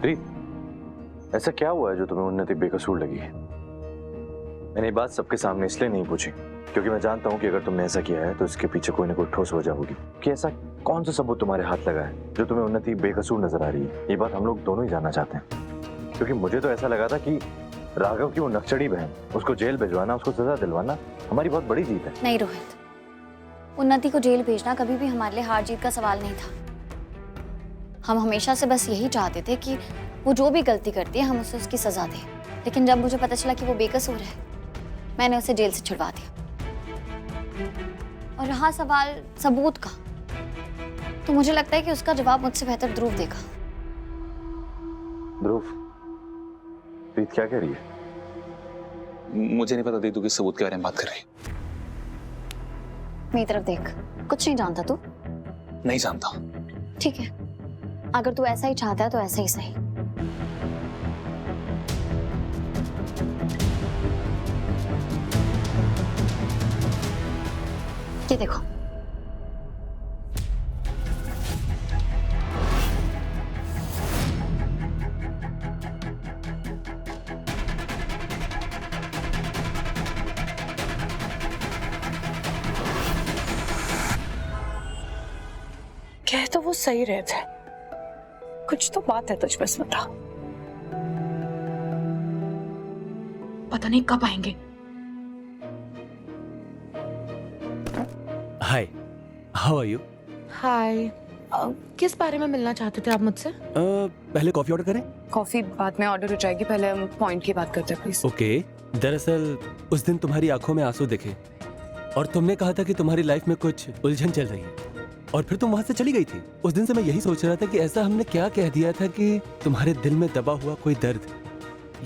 प्रीत, ऐसा क्या हुआ है जो तुम्हें उन्नति बेकसूर लगी है? मैंने ये बात सबके सामने इसलिए नहीं पूछी क्योंकि मैं जानता हूँ कि अगर तुमने ऐसा किया है तो इसके पीछे कोई ना कोई ठोस वजह होगी। कि ऐसा कौन सा सबूत तुम्हारे हाथ लगा है जो तुम्हें उन्नति बेकसूर नजर आ रही है? ये बात हम लोग दोनों ही जानना चाहते हैं, क्योंकि मुझे तो ऐसा लगा था कि राघव की वो नक्सड़ी बहन, उसको जेल भिजवाना, उसको सजा दिलवाना हमारी बहुत बड़ी जीत है। नहीं रोहित, उन्नति को जेल भेजना कभी भी हमारे लिए हार जीत का सवाल नहीं था। हम हमेशा से बस यही चाहते थे कि वो जो भी गलती करती है हम उसे उसकी सजा दें। लेकिन जब मुझे पता चला कि वो बेकसूर है, मैंने उसे जेल से छुड़वा दिया। और रहा सवाल सबूत का, तो मुझे लगता है कि उसका जवाब मुझसे बेहतर ध्रुव देगा। ध्रुव, प्रीत क्या कह रही है? मुझे नहीं पता दीदू किस सबूत के बारे में बात कर रही है। मेरी तरफ देख, कुछ नहीं जानता तू? नहीं जानता। ठीक है, अगर तू ऐसा ही चाहता है तो ऐसा ही सही। ये देखो, कह तो वो सही रहे थे, कुछ तो बात है तुझ में स्मिता। पता नहीं कब आएंगे। हाय, हाउ आर यू? हाय, किस बारे में मिलना चाहते थे आप मुझसे? पहले कॉफी ऑर्डर करें? कॉफी बाद में ऑर्डर हो जाएगी, पहले हम पॉइंट की बात करते हैं प्लीज। ओके। दरअसल उस दिन तुम्हारी आंखों में आंसू दिखे और तुमने कहा था कि तुम्हारी लाइफ में कुछ उलझन चल रही है और फिर तुम वहां से चली गई थी। उस दिन से मैं यही सोच रहा था कि ऐसा हमने क्या कह दिया था कि तुम्हारे दिल में दबा हुआ कोई दर्द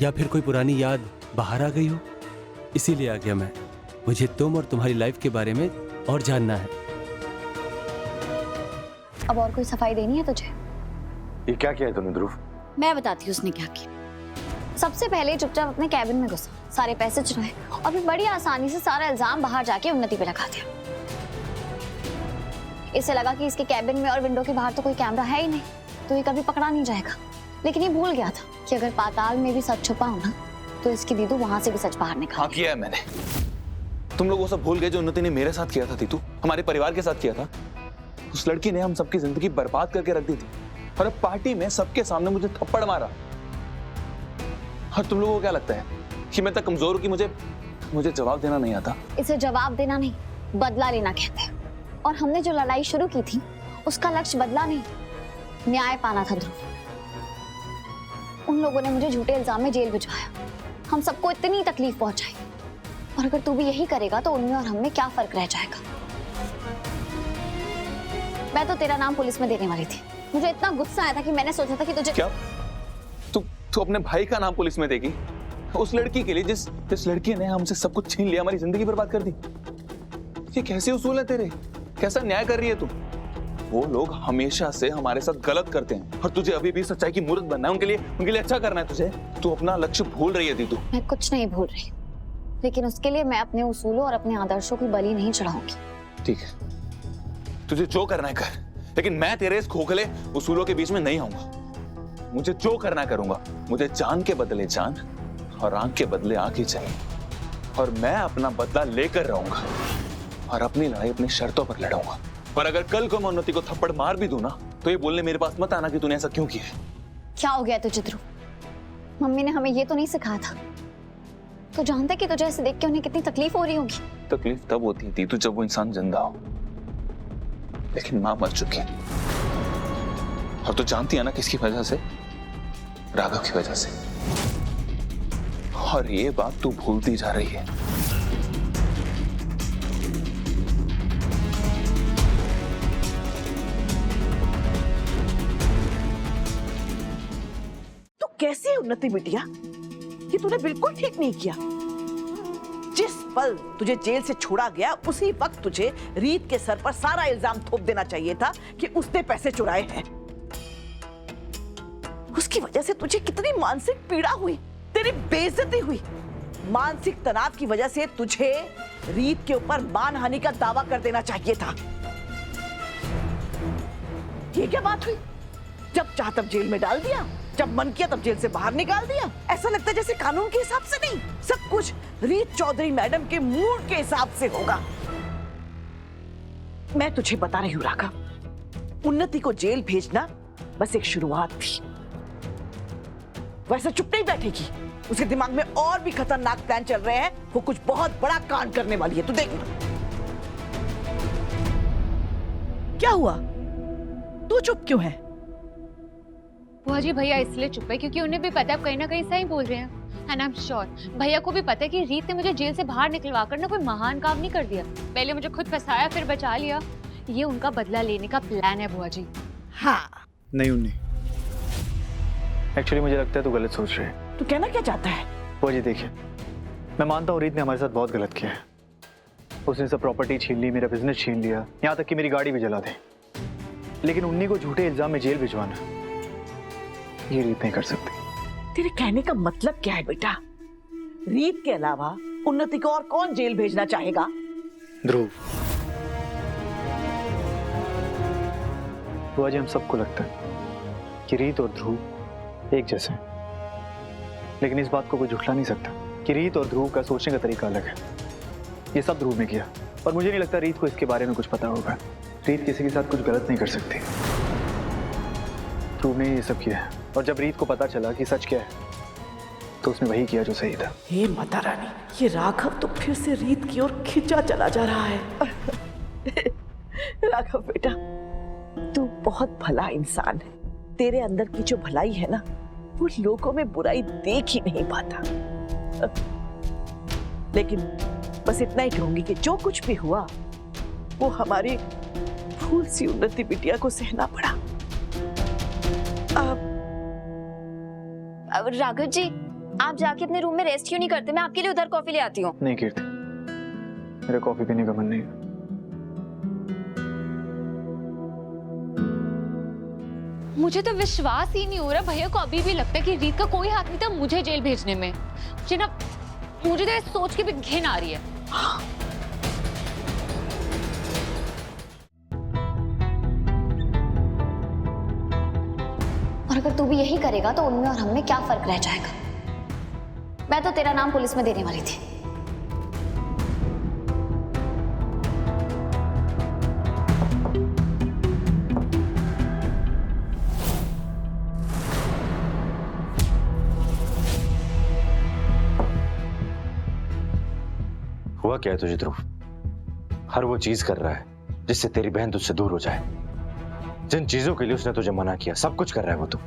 या फिर कोई पुरानी याद बाहर आ गई हो। इसीलिए आ गया मैं। मुझे तुम और तुम्हारी लाइफ के बारे में और जानना है। अब और कोई सफाई देनी है तुझे? ये क्या किया है तुमने ध्रुव? मैं बताती हूँ उसने क्या किया। सबसे पहले चुपचाप अपने कैबिन में घुसा, सारे पैसे चुराए और फिर बड़ी आसानी से सारा इल्जाम बाहर जाके उन्नति पे लगा दिया। इसे लगा कि इसके कैबिन में और विंडो के बाहर तो कोई कैमरा है ही नहीं, तो ये कभी पकड़ा नहीं जाएगा। लेकिन ये भूल गया था कि अगर पाताल में भी सच छुपा हो ना, तो इसकी दीदू वहां से भी सच बाहर निकाल। हाँ किया है मैंने। तुम लोग वो सब भूल गए जो उन्नति ने मेरे साथ किया था दीदू, हमारे परिवार के साथ किया था। उस लड़की ने हम सबकी जिंदगी बर्बाद करके रख दी थी और अब पार्टी में सबके सामने मुझे थप्पड़ मारा। और तुम लोगों को क्या लगता है कि मैं इतना कमजोर हूं कि मुझे जवाब देना नहीं आता? इसे जवाब देना नहीं, बदला लेना कहते हैं। और हमने जो लड़ाई शुरू की थी उसका लक्ष्य बदला नहीं, न्याय पाना था ध्रुव। उन लोगों ने मुझे झूठे इल्जाम में जेल भिजवाया, हम सबको इतनी तकलीफ पहुंचाई। और अगर तू भी यही करेगा तो उनमें और हममें क्या फर्क रह जाएगा? मैं तो तेरा नाम पुलिस में देने वाली थी। मुझे इतना गुस्सा आया था कि मैंने सोचा था कि तुझे। क्या तू अपने भाई का नाम पुलिस में देगी उस लड़की के लिए जिस लड़की ने हमसे सब कुछ छीन लिया, हमारी जिंदगी बर्बाद कर दी? ये कैसे उसूल है तेरे? कैसा न्याय कर रही है तू? वो लोग हमेशा से हमारे साथ गलत करते हैं और तुझे अभी भी सच्चाई की मूर्त बनना है, उनके लिए अच्छा करना है तुझे। तू अपना लक्ष्य भूल रही है दीदू। मैं कुछ नहीं भूल रही, लेकिन उसके लिए मैं अपने उसूलों और अपने आदर्शों की बलि नहीं चढ़ाऊंगी। ठीक है, तुझे जो करना है कर, लेकिन मैं तेरे इस खोखले उसूलों के बीच में नहीं आऊंगा। मुझे जो करना करूंगा। मुझे जान के बदले जान और आंख के बदले आंख ही चाहिए। और मैं अपना बदला लेकर रहूंगा और अपनी लड़ाई अपनी शर्तों पर लड़ूंगा। और अगर कल को मैं उन्नति को थप्पड़ मार भी दूं ना, तो ये बोलने मेरे पास मत आना कि तूने ऐसा क्यों किया है। क्या हो गया तुझे ध्रुव? मम्मी ने हमें ये तो नहीं सिखाया था। तो जानता है कि तुझे ऐसे देख के उन्हें कितनी तकलीफ हो रही होगी। तकलीफ तब होती थी तो जब वो इंसान जिंदा हो, लेकिन मां मर चुकी है। और तू जानती है ना किसकी वजह से? राघव की वजह से। और ये बात तू भूलती जा रही है। तू कैसी है उन्नति बिटिया? ये तूने बिल्कुल ठीक नहीं किया। जिस पल तुझे जेल से छोड़ा गया उसी वक्त तुझे रीत के सर पर सारा इल्जाम थोप देना चाहिए था कि उसने पैसे चुराए हैं। उसकी वजह से तुझे कितनी मानसिक पीड़ा हुई, तेरी बेइज्जती हुई। मानसिक तनाव की वजह से तुझे रीत के ऊपर मानहानि का दावा कर देना चाहिए था। ये क्या बात हुई? जब चाह तब जेल में डाल दिया, जब मन किया तब जेल से बाहर निकाल दिया। ऐसा लगता है जैसे कानून के हिसाब से नहीं, सब कुछ रीत चौधरी मैडम के मूड के हिसाब से होगा। मैं तुझे बता रही हूँ राघव, उन्नति को जेल भेजना बस एक शुरुआत थी। वैसे चुप नहीं बैठेगी, उसके दिमाग में और भी खतरनाक प्लान चल रहे हैं। वो कुछ बहुत बड़ा कांड करने वाली है, तू देख। क्या हुआ, तू चुप क्यों है? बुआ जी भैया इसलिए चुप है क्योंकि उन्हें भी पता है कहीं ना कहीं सही बोल रहे हैं। एंड आई एम श्योर भैया को भी पता है कि रीत ने मुझे जेल से बाहर निकलवा कर ना कोई महान काम नहीं कर दिया। पहले मुझे खुद फंसाया फिर बचा लिया। ये उनका बदला लेने का प्लान है बुआ जी। हाँ नहीं उन्नी, एक्चुअली मुझे लगता है तू गलत सोच रही है। तू कहना क्या चाहता है? बुआ जी देखिए, मैं मानता हूँ रीत ने हमारे साथ बहुत गलत किया है। उसने सब प्रॉपर्टी छीन ली, मेरा बिजनेस छीन लिया, यहाँ तक कि मेरी गाड़ी भी जला दी। लेकिन उन्नी को झूठे इल्जाम में जेल भिजवाना, ये रीत नहीं कर सकती। तेरे कहने का मतलब क्या है बेटा? रीत के अलावा उन्नति को और कौन जेल भेजना चाहेगा? ध्रुव। बुआ जी हम सबको लगता है कि रीत और ध्रुव एक जैसे हैं, लेकिन इस बात को कोई झुठला नहीं सकता कि रीत और ध्रुव का सोचने का तरीका अलग है। ये सब ध्रुव ने किया और मुझे नहीं लगता रीत को इसके बारे में कुछ पता होगा। रीत किसी के साथ कुछ गलत नहीं कर सकती, ध्रुव ने ये सब किया है। और जब रीत को पता चला कि सच क्या है तो उसने वही किया जो सही था। हे माता रानी, ये राघव तो फिर से रीत की ओर खिंचा चला जा रहा है। राघव बेटा, तू बहुत भला इंसान है। तेरे अंदर की जो भलाई है ना, वो लोगों में बुराई देख ही नहीं पाता। लेकिन बस इतना ही कहूंगी कि जो कुछ भी हुआ वो हमारी भूल सी उन्नति बिटिया को सहना पड़ा। अब राघव जी, आप जाके अपने रूम में रेस्ट क्यों नहीं करते? मैं आपके लिए उधर कॉफी ले आती हूँ। नहीं कीर्ति, मेरा कॉफी पीने का मन नहीं है। मुझे तो विश्वास ही नहीं हो रहा भैया को अभी भी लगता है कि रीत का कोई हाथ नहीं था मुझे जेल भेजने में। मुझे तो ये सोच के भी घिन आ रही है। और अगर तू भी यही करेगा तो उनमें और हम में क्या फर्क रह जाएगा? मैं तो तेरा नाम पुलिस में देने वाली थी। हुआ क्या है तुझे ध्रुव? हर वो चीज कर रहा है जिससे तेरी बहन तुझसे दूर हो जाए। जिन चीजों के लिए उसने तुझे मना किया सब कुछ कर रहा है वो तू।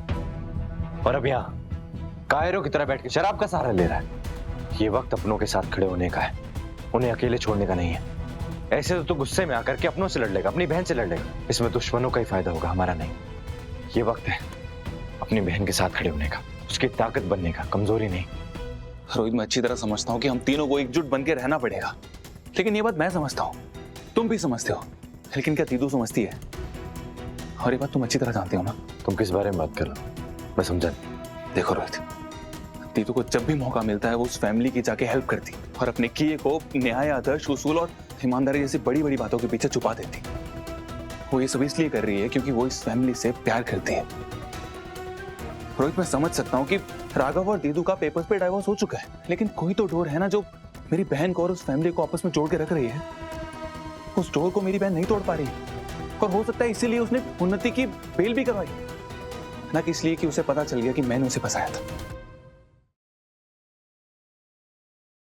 और अब यहाँ कायरों की तरह बैठ के शराब का सहारा ले रहा है। ये वक्त अपनों के साथ खड़े होने का है, उन्हें अकेले छोड़ने का नहीं है। ऐसे तो तू गुस्से में आकर के अपनों से लड़ लेगा, अपनी बहन से लड़ लेगा। इसमें दुश्मनों का ही फायदा होगा, हमारा नहीं। ये वक्त है अपनी बहन के साथ खड़े होने का, उसकी ताकत बनने का, कमजोरी नहीं। रोहित, मैं अच्छी तरह समझता हूँ कि हम तीनों को एकजुट बन के रहना पड़ेगा, लेकिन ये बात मैं समझता हूँ, तुम भी समझते हो, लेकिन क्या दीदू समझती है? और ये बात तुम अच्छी तरह जानते हो ना। तुम किस बारे में बात कर रहे हो? मैं समझा। देखो रोहित, दीदू को जब भी मौका मिलता है वो उस फैमिली की जाके हेल्प करती और अपने किए को न्याय, आदर्श, उसूल और ईमानदारी जैसी बड़ी बड़ी बातों के पीछे छुपा देती। वो ये सब इसलिए कर रही है क्योंकि वो इस फैमिली से प्यार करती है। रोहित, मैं समझ सकता हूँ कि राघव और दीदू का पेपर्स पे डाइवोर्स हो चुका है, लेकिन कोई तो डोर है ना जो मेरी बहन को और उस फैमिली को आपस में जोड़ के रख रही है। उस डोर को मेरी बहन नहीं तोड़ पा रही और हो सकता है इसीलिए उसने उन्नति की बेल भी करवाई, ना कि इसलिए कि उसे पता चल गया कि मैंने उसे फंसाया था।